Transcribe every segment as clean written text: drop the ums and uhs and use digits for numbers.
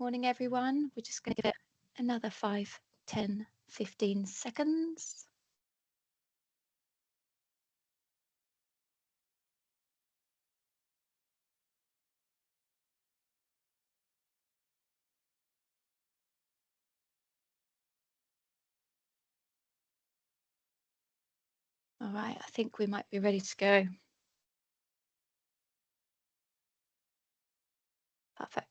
Morning, everyone. We're just going to give it another 5, 10, 15 seconds. All right, I think we might be ready to go. Perfect.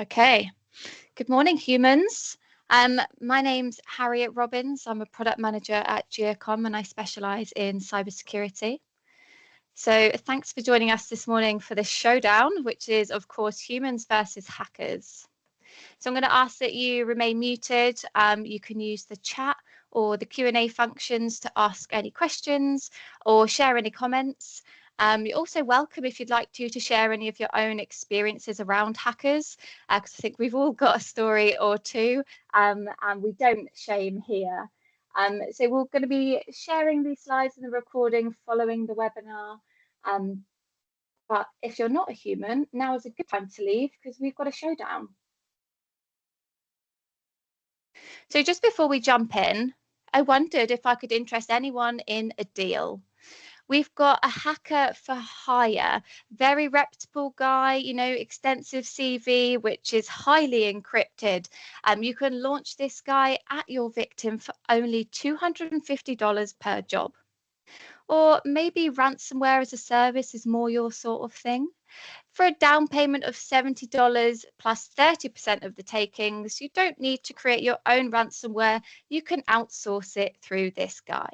Okay. Good morning, humans. My name's Harriet Robbins. I'm a product manager at Giacom and I specialize in cybersecurity. So thanks for joining us this morning for this showdown, which is, of course, humans versus hackers. So I'm going to ask that you remain muted. You can use the chat or the Q&A functions to ask any questions or share any comments. You're also welcome, if you'd like to share any of your own experiences around hackers, because I think we've all got a story or two, and we don't shame here. So we're going to be sharing these slides in the recording following the webinar. But if you're not a human, now is a good time to leave because we've got a showdown. So just before we jump in, I wondered if I could interest anyone in a deal. We've got a hacker for hire, very reputable guy, extensive CV, which is highly encrypted. You can launch this guy at your victim for only $250 per job. Or maybe ransomware as a service is more your sort of thing. For a down payment of $70 plus 30% of the takings, you don't need to create your own ransomware. You can outsource it through this guy.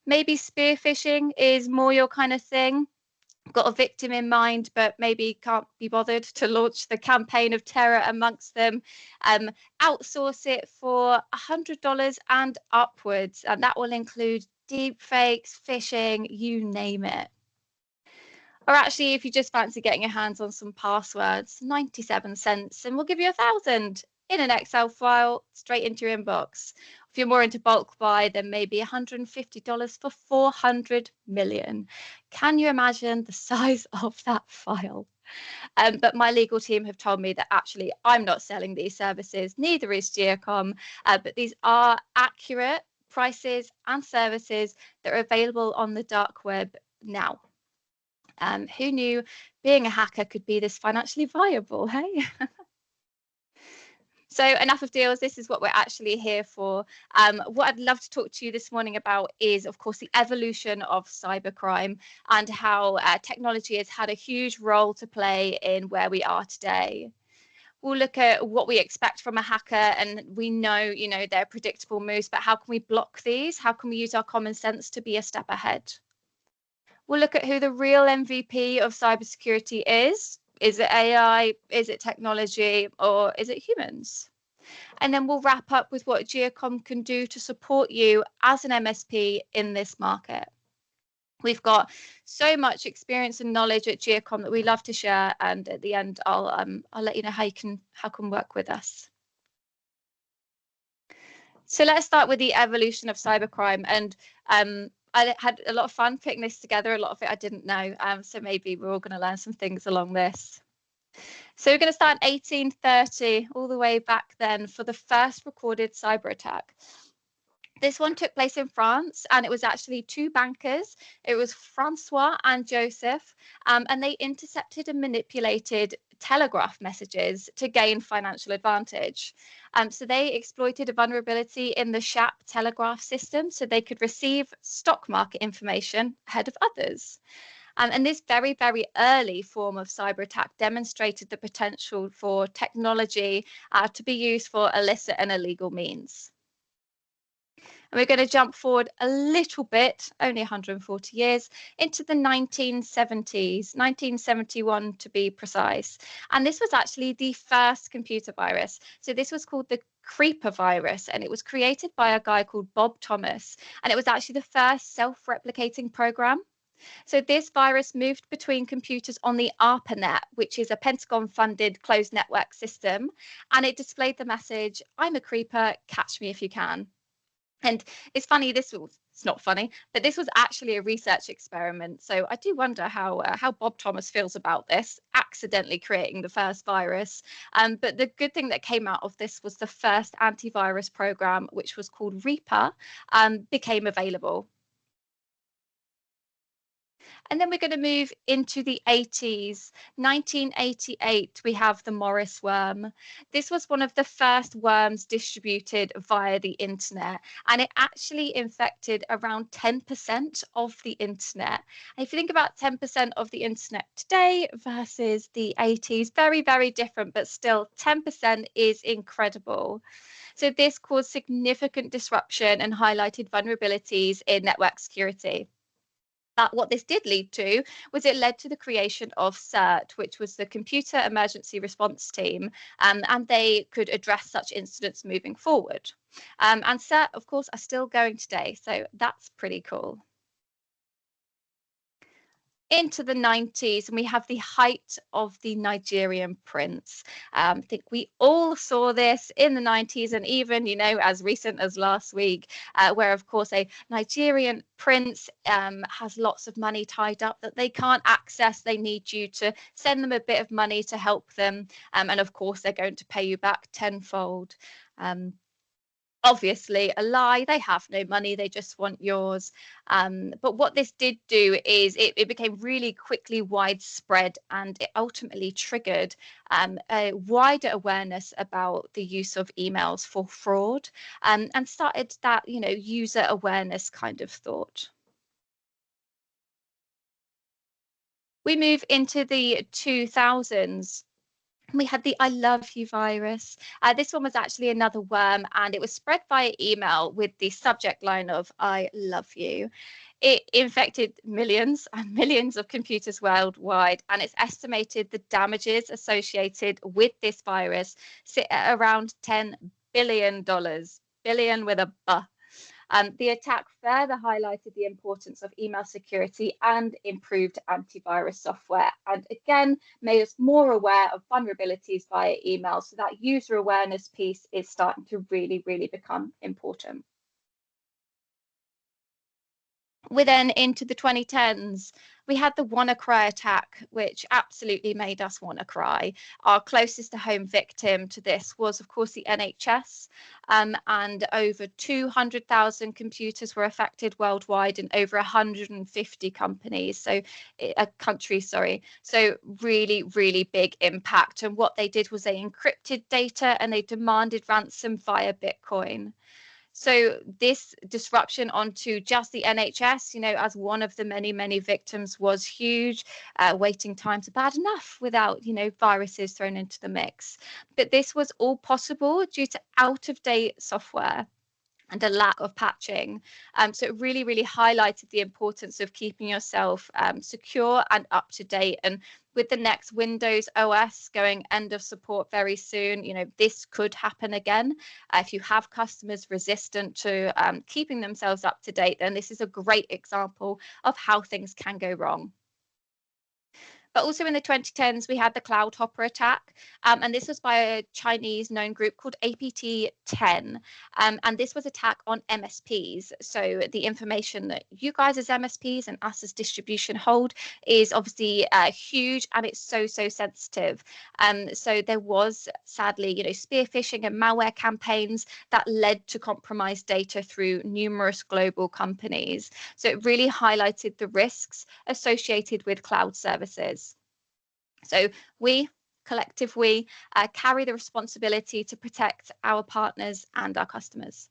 Maybe spear phishing is more your kind of thing. Got a victim in mind, but maybe can't be bothered to launch the campaign of terror amongst them. Outsource it for $100 and upwards, and that will include deep fakes, phishing, you name it. Or actually, if you just fancy getting your hands on some passwords, 97 cents, and we'll give you 1,000 in an Excel file straight into your inbox. If you're more into bulk buy, then maybe $150 for 400 million. Can you imagine the size of that file? But my legal team have told me that actually I'm not selling these services, neither is Giacom, but these are accurate prices and services that are available on the dark web now. Who knew being a hacker could be this financially viable, hey? So enough of deals. This is what we're actually here for. What I'd love to talk to you this morning about is, of course, the evolution of cybercrime and how technology has had a huge role to play in where we are today. We'll look at what we expect from a hacker, and we know, they're predictable moves, but how can we block these? How can we use our common sense to be a step ahead? We'll look at who the real MVP of cybersecurity is. Is it AI? Is it technology? Or is it humans? And then we'll wrap up with what Giacom can do to support you as an MSP in this market. We've got so much experience and knowledge at Giacom that we love to share. And at the end, I'll let you know how you can work with us. So let's start with the evolution of cybercrime. And I had a lot of fun putting this together. A lot of it I didn't know. So maybe we're all going to learn some things along this. So we're going to start in 1830, all the way back then, for the first recorded cyber attack. This one took place in France, and it was actually two bankers. It was Francois and Joseph, and they intercepted and manipulated telegraph messages to gain financial advantage. So they exploited a vulnerability in the SHAP telegraph system so they could receive stock market information ahead of others. And this very, very early form of cyber attack demonstrated the potential for technology to be used for illicit and illegal means. And we're going to jump forward a little bit, only 140 years, into the 1970s, 1971 to be precise. And this was actually the first computer virus. So this was called the Creeper virus, and it was created by a guy called Bob Thomas. And it was actually the first self-replicating program. So this virus moved between computers on the ARPANET, which is a Pentagon-funded closed network system, and it displayed the message, "I'm a creeper, catch me if you can." And it's funny, it's not funny, but this was actually a research experiment. So I do wonder how Bob Thomas feels about this, accidentally creating the first virus. But the good thing that came out of this was the first antivirus program, which was called Reaper, became available. And then we're going to move into the 80s. 1988, we have the Morris worm. This was one of the first worms distributed via the internet, and it actually infected around 10% of the internet. And if you think about 10% of the internet today versus the 80s, very, very different, but still 10% is incredible. So this caused significant disruption and highlighted vulnerabilities in network security. But what this did lead to was it led to the creation of CERT, which was the Computer Emergency Response Team, and they could address such incidents moving forward. And CERT, of course, are still going today, so that's pretty cool. Into the 90s, and we have the height of the Nigerian prince. I think we all saw this in the 90s, and even, as recent as last week, where, of course, a Nigerian prince has lots of money tied up that they can't access. They need you to send them a bit of money to help them. And, of course, they're going to pay you back tenfold. Obviously a lie. They have no money, they just want yours. But what this did do is it became really quickly widespread, and it ultimately triggered a wider awareness about the use of emails for fraud, and started that user awareness kind of thought. We move into the 2000s. We had the I love you virus. This one was actually another worm, and it was spread via email with the subject line of I love you. It infected millions and millions of computers worldwide, and it's estimated the damages associated with this virus sit at around $10 billion, billion with a B. The attack further highlighted the importance of email security and improved antivirus software, and again made us more aware of vulnerabilities via email. So that user awareness piece is starting to really, really become important. We're then into the 2010s. We had the WannaCry attack, which absolutely made us want to cry. Our closest to home victim to this was, of course, the NHS, and over 200,000 computers were affected worldwide in over 150 companies. So, countries, sorry. So, really, really big impact. And what they did was they encrypted data and they demanded ransom via Bitcoin. So this disruption onto just the NHS, as one of the many, many victims, was huge. Waiting times are bad enough without, viruses thrown into the mix. But this was all possible due to out-of-date software and a lack of patching. So it really, really highlighted the importance of keeping yourself secure and up to date. And with the next Windows OS going end of support very soon, this could happen again. If you have customers resistant to keeping themselves up to date, then this is a great example of how things can go wrong. But also in the 2010s, we had the Cloud Hopper attack, and this was by a Chinese known group called APT10, and this was attack on MSPs. So the information that you guys as MSPs and us as distribution hold is obviously huge, and it's so sensitive. So there was sadly, spear phishing and malware campaigns that led to compromised data through numerous global companies. So it really highlighted the risks associated with cloud services. So we, collective we, carry the responsibility to protect our partners and our customers.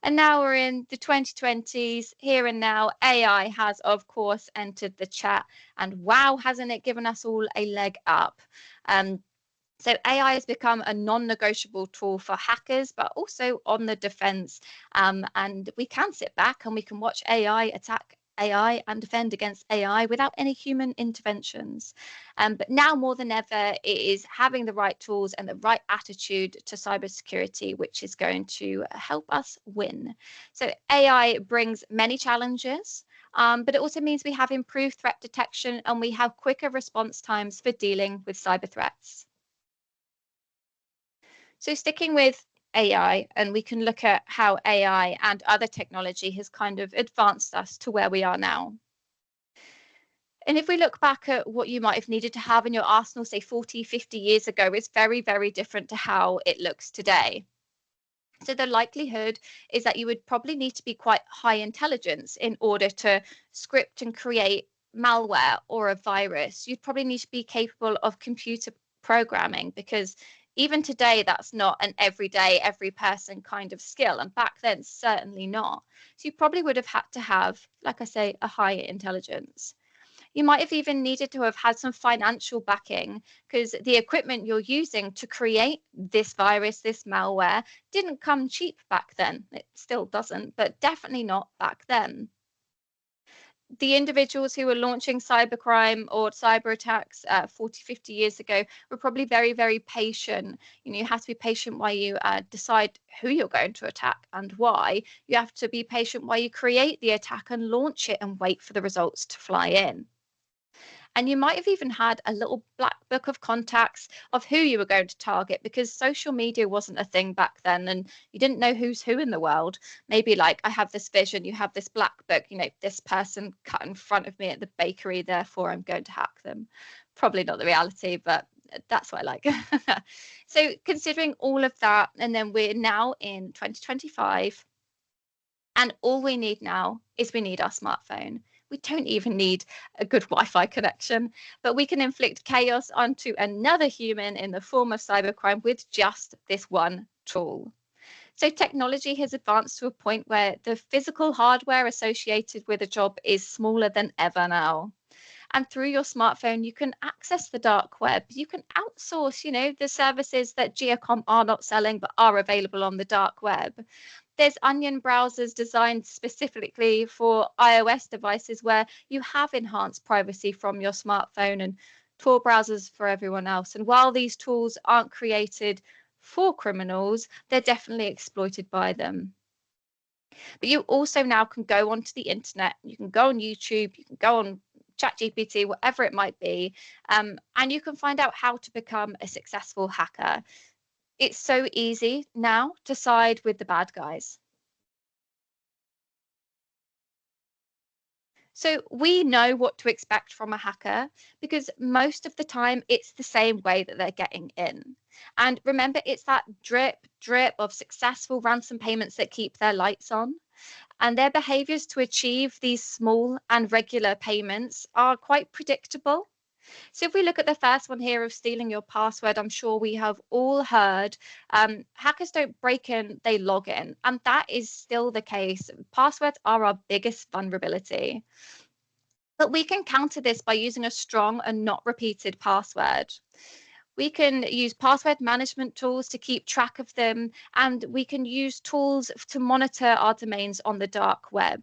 And now we're in the 2020s, here and now. AI has, of course, entered the chat, and wow, hasn't it given us all a leg up? So AI has become a non-negotiable tool for hackers, but also on the defense. And we can sit back and we can watch AI attack AI and defend against AI without any human interventions. But now more than ever, it is having the right tools and the right attitude to cybersecurity, which is going to help us win. So AI brings many challenges, but it also means we have improved threat detection and we have quicker response times for dealing with cyber threats. So sticking with AI, and we can look at how AI and other technology has kind of advanced us to where we are now. And if we look back at what you might have needed to have in your arsenal, say 40, 50 years ago, it's very, very different to how it looks today. So the likelihood is that you would probably need to be quite high intelligence in order to script and create malware or a virus. You'd probably need to be capable of computer programming, because even today, that's not an everyday, every person kind of skill. And back then, certainly not. So you probably would have had to have, like I say, a higher intelligence. You might have even needed to have had some financial backing, because the equipment you're using to create this virus, this malware, didn't come cheap back then. It still doesn't, but definitely not back then. The individuals who were launching cybercrime or cyber attacks 40, 50 years ago were probably very, very patient. You have to be patient while you decide who you're going to attack and why. You have to be patient while you create the attack and launch it and wait for the results to fly in. And you might have even had a little black book of contacts of who you were going to target, because social media wasn't a thing back then and you didn't know who's who in the world. Maybe like, I have this vision, you have this black book, this person cut in front of me at the bakery, therefore I'm going to hack them. Probably not the reality, but that's what I like. So considering all of that, and then we're now in 2025, and all we need now is we need our smartphone. We don't even need a good Wi-Fi connection, but we can inflict chaos onto another human in the form of cybercrime with just this one tool. So technology has advanced to a point where the physical hardware associated with a job is smaller than ever now. And through your smartphone, you can access the dark web. You can outsource, the services that Giacom are not selling but are available on the dark web. There's Onion browsers designed specifically for iOS devices where you have enhanced privacy from your smartphone, and Tor browsers for everyone else. And while these tools aren't created for criminals, they're definitely exploited by them. But you also now can go onto the internet, you can go on YouTube, you can go on ChatGPT, whatever it might be, and you can find out how to become a successful hacker. It's so easy now to side with the bad guys. So we know what to expect from a hacker, because most of the time it's the same way that they're getting in. And remember, it's that drip, drip of successful ransom payments that keep their lights on. And their behaviors to achieve these small and regular payments are quite predictable. So if we look at the first one here of stealing your password, I'm sure we have all heard hackers don't break in, they log in. And that is still the case. Passwords are our biggest vulnerability. But we can counter this by using a strong and not repeated password. We can use password management tools to keep track of them, and we can use tools to monitor our domains on the dark web.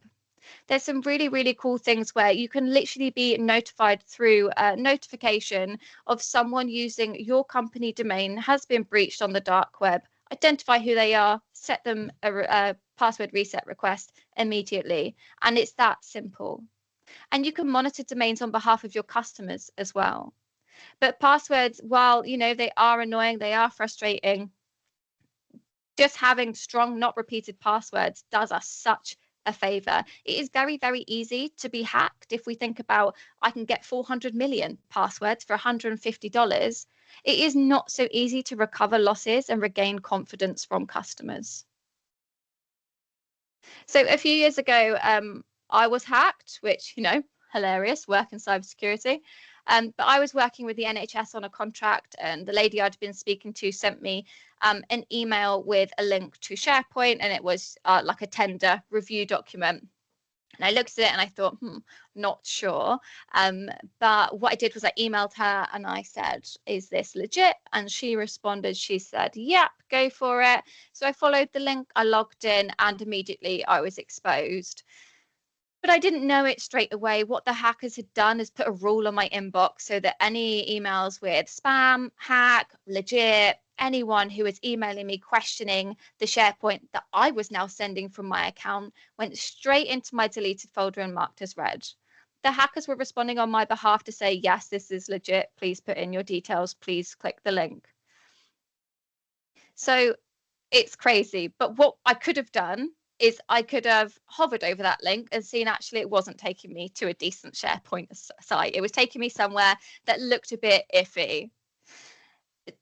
There's some really, really cool things where you can literally be notified through a notification of someone using your company domain has been breached on the dark web. Identify who they are, set them a password reset request immediately. And it's that simple. And you can monitor domains on behalf of your customers as well. But passwords, while they are annoying, they are frustrating, just having strong, not repeated passwords does us such a favor. It is very, very easy to be hacked. If we think about, I can get 400 million passwords for $150. It is not so easy to recover losses and regain confidence from customers. So a few years ago, I was hacked, which, hilarious, work in cybersecurity. But I was working with the NHS on a contract, and the lady I'd been speaking to sent me an email with a link to SharePoint, and it was like a tender review document. And I looked at it and I thought, not sure. But what I did was I emailed her and I said, is this legit? And she responded, she said, yep, go for it. So I followed the link, I logged in, and immediately I was exposed. But I didn't know it straight away. What the hackers had done is put a rule on my inbox so that any emails with spam, hack, legit, anyone who was emailing me questioning the SharePoint that I was now sending from my account went straight into my deleted folder and marked as read. The hackers were responding on my behalf to say, yes, this is legit. Please put in your details. Please click the link. So It's crazy. But what I could have done is I could have hovered over that link and seen actually it wasn't taking me to a decent SharePoint site. It was taking me somewhere that looked a bit iffy.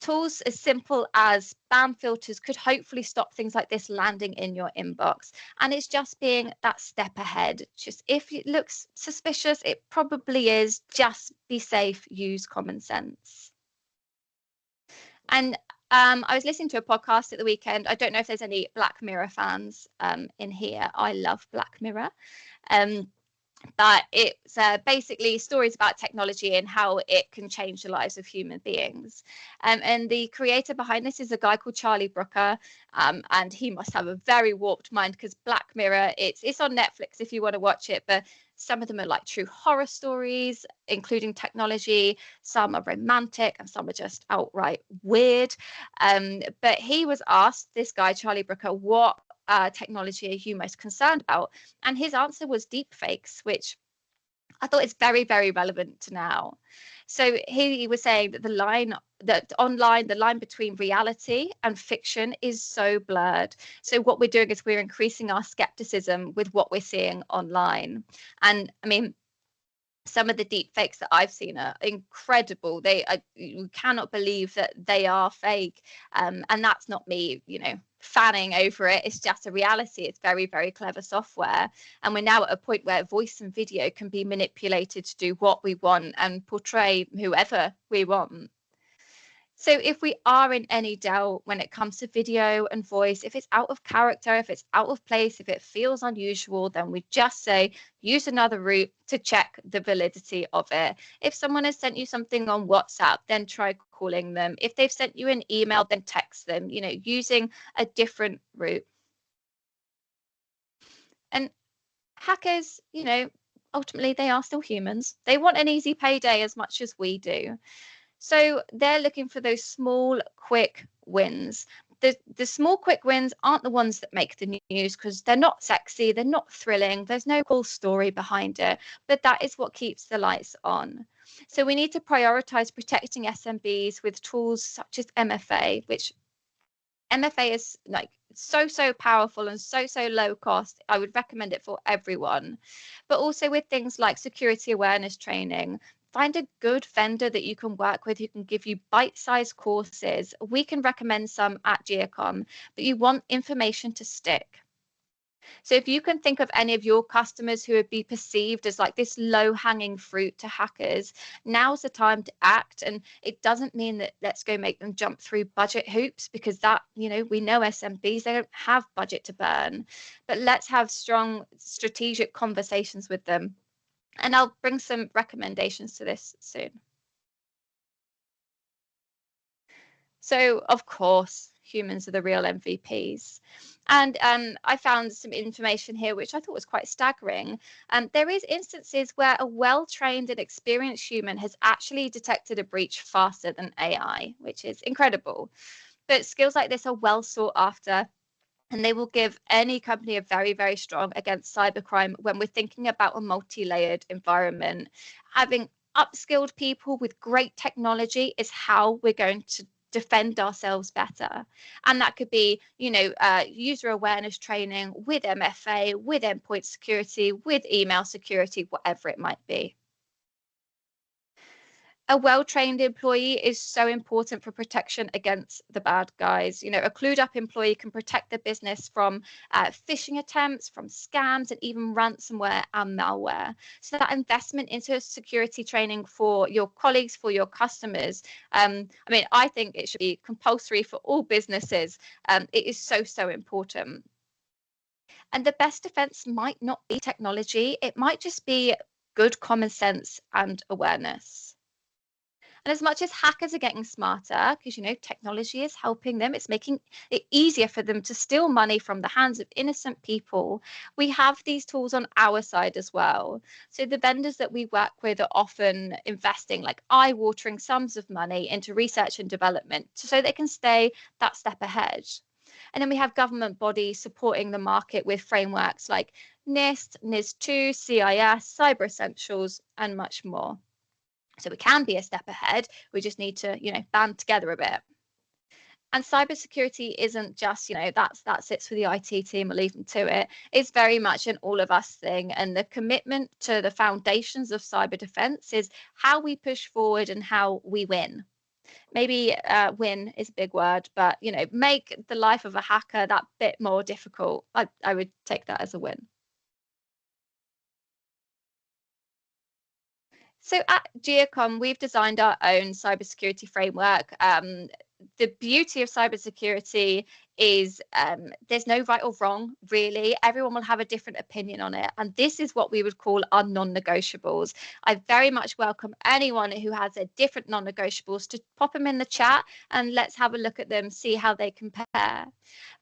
Tools as simple as spam filters could hopefully stop things like this landing in your inbox. And it's just being that step ahead. Just if it looks suspicious, it probably is. Just be safe, use common sense. And I was listening to a podcast at the weekend. I don't know if there's any Black Mirror fans in here. I love Black Mirror. But it's basically stories about technology and how it can change the lives of human beings. And the creator behind this is a guy called Charlie Brooker, and he must have a very warped mind because Black Mirror, it's on Netflix if you want to watch it, but some of them are like true horror stories, including technology. Some are romantic and some are just outright weird. But he was asked, this guy, Charlie Brooker, what technology are you most concerned about? And his answer was deep fakes, which I thought is very, very relevant to now. So he was saying that the line between reality and fiction is so blurred. So what we're doing is we're increasing our skepticism with what we're seeing online. And I mean, some of the deep fakes that I've seen are incredible. You cannot believe that they are fake. And that's not me, fanning over it. It's just a reality. It's very, very clever software. And we're now at a point where voice and video can be manipulated to do what we want and portray whoever we want. So if we are in any doubt when it comes to video and voice, if it's out of character, if it's out of place, if it feels unusual, then we just say, use another route to check the validity of it. If someone has sent you something on WhatsApp, then try calling them. If they've sent you an email, then text them, using a different route. And hackers, ultimately they are still humans. They want an easy payday as much as we do. So they're looking for those small, quick wins. The small, quick wins aren't the ones that make the news because they're not sexy, they're not thrilling, there's no cool story behind it, but that is what keeps the lights on. So we need to prioritize protecting SMBs with tools such as MFA, which MFA is like so powerful and so low cost. I would recommend it for everyone. But also with things like security awareness training, find a good vendor that you can work with who can give you bite-sized courses. We can recommend some at Giacom, but you want information to stick. So if you can think of any of your customers who would be perceived as like this low-hanging fruit to hackers, now's the time to act. And it doesn't mean that let's go make them jump through budget hoops, because that, we know SMBs, they don't have budget to burn. But let's have strong strategic conversations with them. And I'll bring some recommendations to this soon. So, of course, humans are the real MVPs. And I found some information here which I thought was quite staggering. There is instances where a well-trained and experienced human has actually detected a breach faster than AI, which is incredible. But skills like this are well sought after, and they will give any company a very, very strong against cybercrime when we're thinking about a multi-layered environment. Having upskilled people with great technology is how we're going to defend ourselves better. And that could be, user awareness training with MFA, with endpoint security, with email security, whatever it might be. A well-trained employee is so important for protection against the bad guys. A clued up employee can protect the business from phishing attempts, from scams, and even ransomware and malware. So that investment into security training for your colleagues, for your customers, I think it should be compulsory for all businesses. It is so important. And the best defense might not be technology. It might just be good common sense and awareness. And as much as hackers are getting smarter, because, technology is helping them, it's making it easier for them to steal money from the hands of innocent people, we have these tools on our side as well. So the vendors that we work with are often investing like eye-watering sums of money into research and development so they can stay that step ahead. And then we have government bodies supporting the market with frameworks like NIST, NIS2, CIS, Cyber Essentials, and much more. So we can be a step ahead. We just need to, band together a bit. And cybersecurity isn't just, that sits with the IT team, I'll leave them to it. It's very much an all of us thing. And the commitment to the foundations of cyber defense is how we push forward and how we win. Maybe win is a big word, but, make the life of a hacker that bit more difficult. I would take that as a win. So at Giacom, we've designed our own cybersecurity framework. The beauty of cybersecurity is there's no right or wrong, really. Everyone will have a different opinion on it. And this is what we would call our non-negotiables. I very much welcome anyone who has a different non-negotiables to pop them in the chat and let's have a look at them, see how they compare.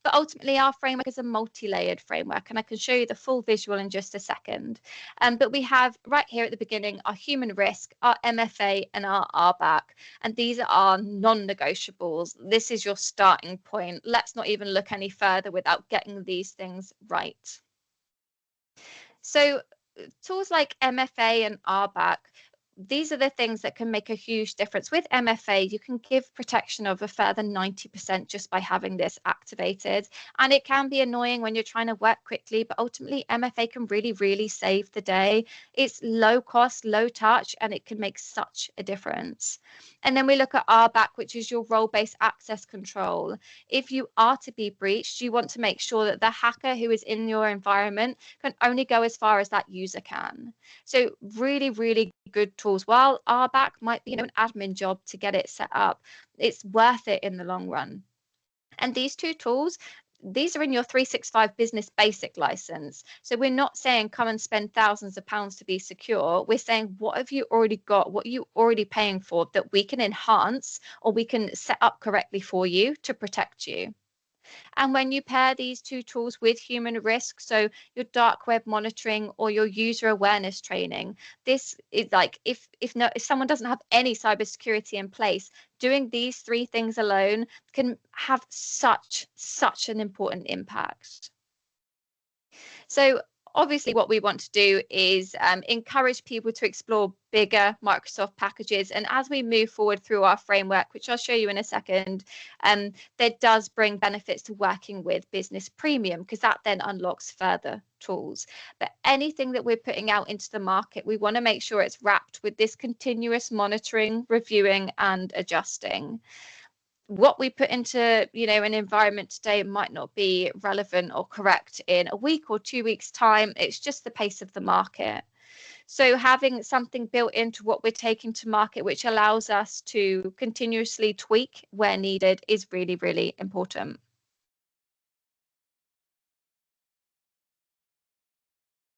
But ultimately, our framework is a multi-layered framework, and I can show you the full visual in just a second. But we have right here at the beginning our human risk, our MFA, and our RBAC. And these are our non-negotiables. This is your starting point. Let's not even look any further without getting these things right. So tools like MFA and RBAC, these are the things that can make a huge difference. With MFA, you can give protection of a further 90% just by having this activated. And it can be annoying when you're trying to work quickly, but ultimately MFA can really, really save the day. It's low cost, low touch, and it can make such a difference. And then we look at RBAC, which is your role-based access control. If you are to be breached, you want to make sure that the hacker who is in your environment can only go as far as that user can. So really, really good tools. While RBAC might be an admin job to get it set up, it's worth it in the long run. And these two tools, these are in your 365 business basic license. So we're not saying come and spend thousands of pounds to be secure. We're saying, what have you already got? What are you already paying for that we can enhance or we can set up correctly for you to protect you? And when you pair these two tools with human risk, so your dark web monitoring or your user awareness training, this is like if someone doesn't have any cybersecurity in place, doing these three things alone can have such an important impact. So obviously what we want to do is encourage people to explore bigger Microsoft packages. And as we move forward through our framework, which I'll show you in a second, that does bring benefits to working with Business Premium, because that then unlocks further tools. But anything that we're putting out into the market, we want to make sure it's wrapped with this continuous monitoring, reviewing, and adjusting. What we put into an environment today might not be relevant or correct in a week or 2 weeks time. It's just the pace of the market. So having something built into what we're taking to market, which allows us to continuously tweak where needed, is really, really important.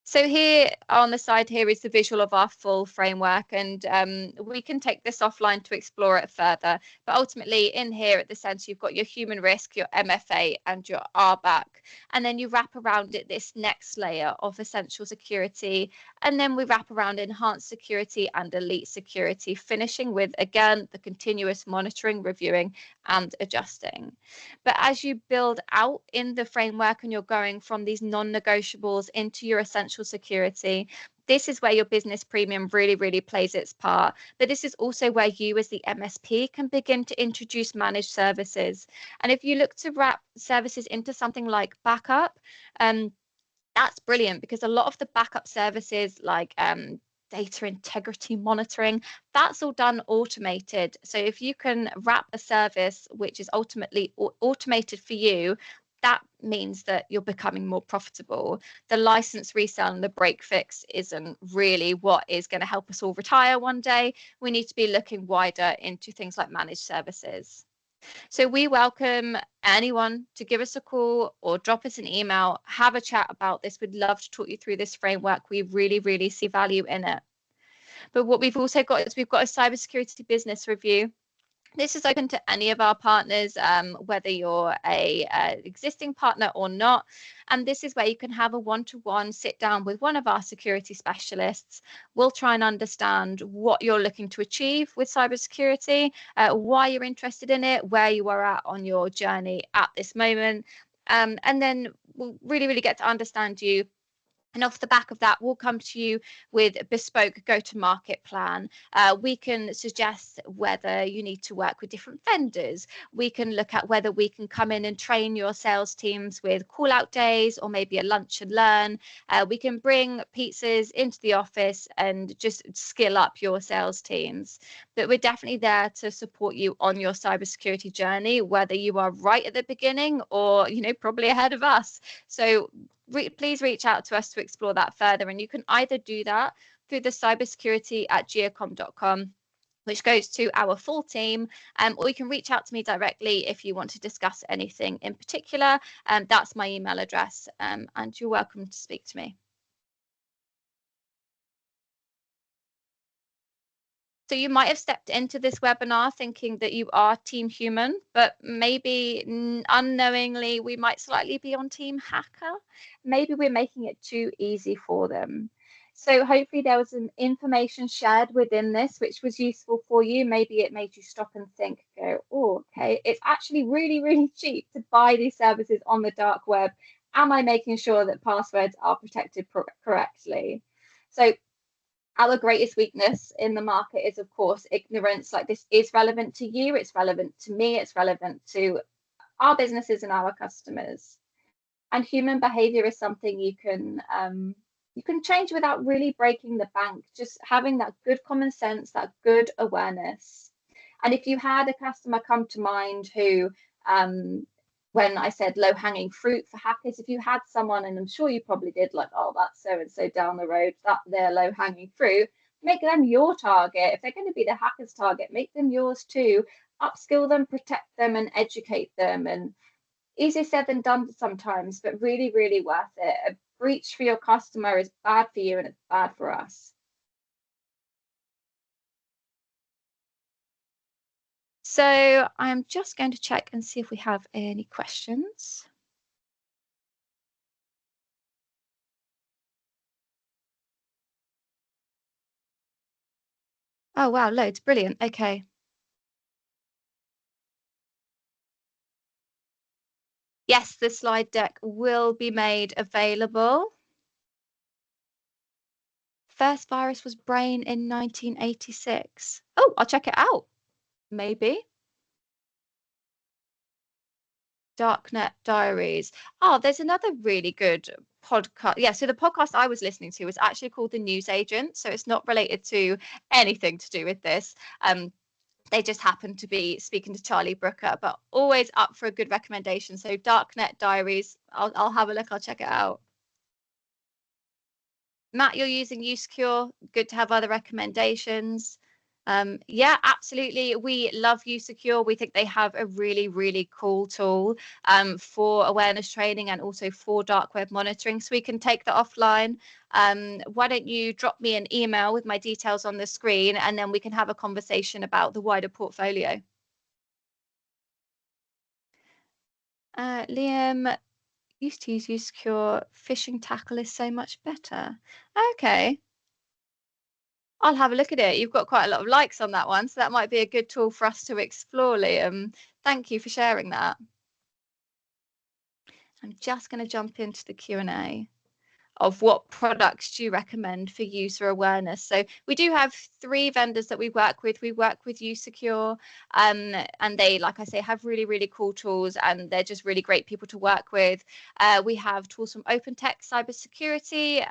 So here on the side here is the visual of our full framework, and we can take this offline to explore it further. But ultimately in here at the center, you've got your human risk, your MFA, and your RBAC. And then you wrap around it this next layer of essential security. And then we wrap around enhanced security and elite security, finishing with, again, the continuous monitoring, reviewing, and adjusting. But as you build out in the framework and you're going from these non-negotiables into your essential security, this is where your business premium really, really plays its part. But this is also where you as the MSP can begin to introduce managed services. And if you look to wrap services into something like backup, that's brilliant, because a lot of the backup services like data integrity monitoring, that's all done automated. So if you can wrap a service which is ultimately automated for you, that means that you're becoming more profitable. The license resale and the break fix isn't really what is going to help us all retire one day. We need to be looking wider into things like managed services. So we welcome anyone to give us a call or drop us an email, have a chat about this. We'd love to talk you through this framework. We really, really see value in it. But what we've also got is we've got a cybersecurity business review. This is open to any of our partners, whether you're a existing partner or not. And this is where you can have a one-to-one sit down with one of our security specialists. We'll try and understand what you're looking to achieve with cybersecurity, why you're interested in it, where you are at on your journey at this moment. And then we'll really, really get to understand you And off the back of that, we'll come to you with a bespoke go-to-market plan. We can suggest whether you need to work with different vendors. We can look at whether we can come in and train your sales teams with call-out days or maybe a lunch and learn. We can bring pizzas into the office and just skill up your sales teams. But we're definitely there to support you on your cybersecurity journey, whether you are right at the beginning or, probably ahead of us. So please reach out to us to explore that further. And you can either do that through the cybersecurity@giacom.com, which goes to our full team, or you can reach out to me directly if you want to discuss anything in particular. That's my email address, and you're welcome to speak to me. So you might have stepped into this webinar thinking that you are Team Human, but maybe unknowingly we might slightly be on Team Hacker. Maybe we're making it too easy for them. So hopefully there was some information shared within this which was useful for you. Maybe it made you stop and think, go, oh, okay, it's actually really, really cheap to buy these services on the dark web. Am I making sure that passwords are protected correctly? So our greatest weakness in the market is, of course, ignorance. Like, this is relevant to you, it's relevant to me, it's relevant to our businesses and our customers. And human behavior is something you can change without really breaking the bank, just having that good common sense, that good awareness. And if you had a customer come to mind who, when I said low-hanging fruit for hackers, if you had someone, and I'm sure you probably did, like, oh, that's so-and-so down the road, that they're low-hanging fruit, make them your target. If they're going to be the hacker's target, make them yours too. Upskill them, protect them, and educate them. And easier said than done sometimes, but really, really worth it. A breach for your customer is bad for you and it's bad for us. So I'm just going to check and see if we have any questions. Oh, wow, loads. Brilliant. Okay. Yes, the slide deck will be made available. First virus was Brain in 1986. Oh, I'll check it out. Maybe. Darknet Diaries. Oh, there's another really good podcast. Yeah, so the podcast I was listening to was actually called The News Agent. So it's not related to anything to do with this. They just happen to be speaking to Charlie Brooker, but always up for a good recommendation. So Darknet Diaries, I'll have a look. I'll check it out. Matt, you're using uSecure. Good to have other recommendations. Yeah, absolutely. We love uSecure. We think they have a really, really cool tool for awareness training and also for dark web monitoring. So we can take that offline. Why don't you drop me an email with my details on the screen, and then we can have a conversation about the wider portfolio. Liam used to use uSecure. Phishing tackle is so much better. Okay. I'll have a look at it. You've got quite a lot of likes on that one, so that might be a good tool for us to explore, Liam. Thank you for sharing that. I'm just going to jump into the Q&A of what products do you recommend for user awareness. So we do have 3 vendors that we work with. We work with uSecure, and they, like I say, have really, really cool tools, and they're just really great people to work with. We have tools from OpenText Cybersecurity.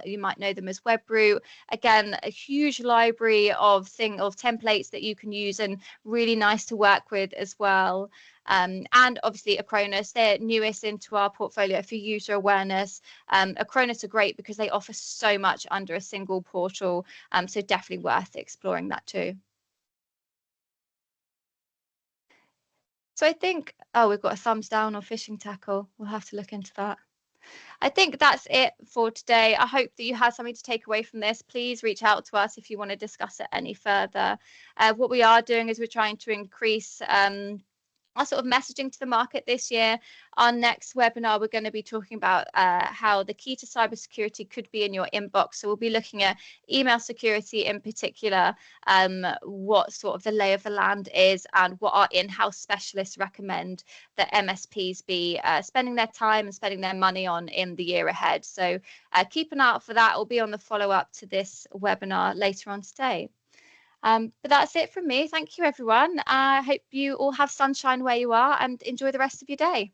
You might know them as Webroot. Again, a huge library of templates that you can use, and really nice to work with as well. And obviously Acronis, they're newest into our portfolio for user awareness. Acronis are great because they offer so much under a single portal, so definitely worth exploring that too. So I think, we've got a thumbs down on phishing tackle. We'll have to look into that. I think that's it for today. I hope that you had something to take away from this. Please reach out to us if you want to discuss it any further. What we are doing is we're trying to increase our sort of messaging to the market this year. Our next webinar, we're going to be talking about how the key to cybersecurity could be in your inbox. So we'll be looking at email security in particular, what sort of the lay of the land is, and what our in-house specialists recommend that MSPs be spending their time and spending their money on in the year ahead. So keep an eye out for that. It will be on the follow-up to this webinar later on today. But that's it from me. Thank you, everyone. I hope you all have sunshine where you are and enjoy the rest of your day.